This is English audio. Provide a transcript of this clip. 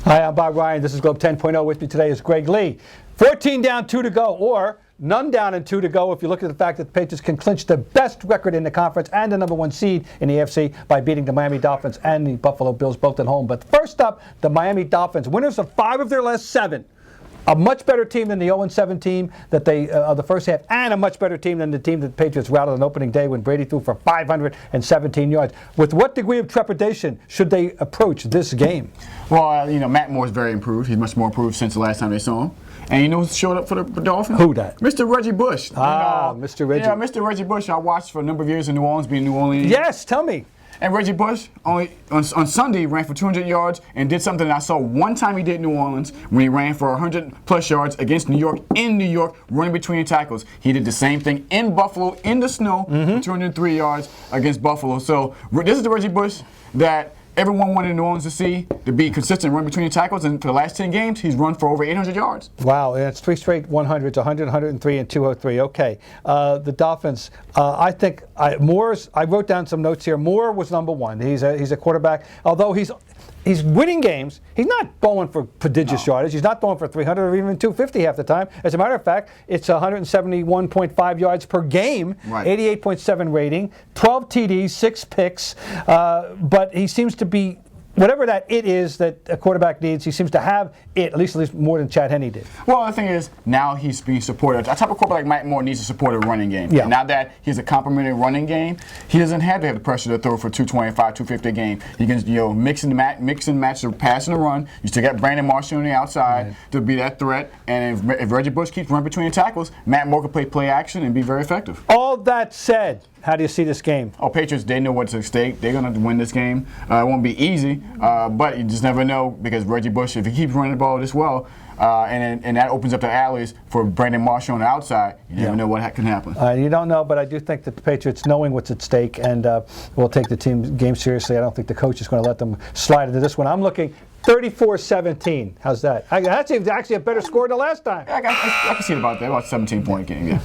Hi, I'm Bob Ryan. This is Globe 10.0. With me today is Greg Lee. 14 down, 2 to go, or none down and 2 to go if you look at the fact that the Patriots can clinch the best record in the conference and the #1 seed in the AFC by beating the Miami Dolphins and the Buffalo Bills both at home. But first up, the Miami Dolphins, winners of 5 of their last 7. A much better team than the 0-7 team that they of the first half, and a much better team than the team that the Patriots routed on opening day when Brady threw for 517 yards. With what degree of trepidation should they approach this game? Well, Matt Moore's very improved. He's much more improved since the last time they saw him. And you know who showed up for the Dolphins? Who that? Mr. Reggie Bush. Mr. Reggie. Yeah, Mr. Reggie Bush. I watched for a number of years in New Orleans, being New Orleans. Yes, tell me. And Reggie Bush only on Sunday ran for 200 yards and did something that I saw one time he did in New Orleans when he ran for 100+ yards against New York in New York, running between tackles. He did the same thing in Buffalo in the snow for 203 yards against Buffalo. So this is the Reggie Bush that everyone wanted New Orleans to see, to be consistent, run between the tackles, and for the last 10 games, he's run for over 800 yards. Wow, and it's 3 straight 100s, 100, 103, and 203. Okay, the Dolphins, I think I wrote down some notes here. Moore was #1. He's a quarterback, although he's winning games. He's not bowling for prodigious yardage. He's not throwing for 300 or even 250 half the time. As a matter of fact, it's 171.5 yards per game, right. 88.7 rating, 12 TDs, 6 picks, but he seems to be, whatever that it is that a quarterback needs, he seems to have it, at least more than Chad Henne did. Well, the thing is, now he's being supported. A type of quarterback like Matt Moore needs to support a running game. Yeah. And now that he has a complimentary running game, he doesn't have to have the pressure to throw for 225, 250 a game. He can mix and match the pass and the run. You still got Brandon Marshall on the outside to be that threat. And if Reggie Bush keeps running between the tackles, Matt Moore can play action and be very effective. All that said, how do you see this game? Oh, Patriots, they know what's at stake. They're going to win this game. It won't be easy, but you just never know, because Reggie Bush, if he keeps running the ball this well, and that opens up the alleys for Brandon Marshall on the outside, you never know what can happen. You don't know, but I do think that the Patriots, knowing what's at stake, and will take the game seriously. I don't think the coach is going to let them slide into this one. I'm looking 34-17. How's that? That's actually a better score than the last time. I can see it about that, about a 17-point game, yeah.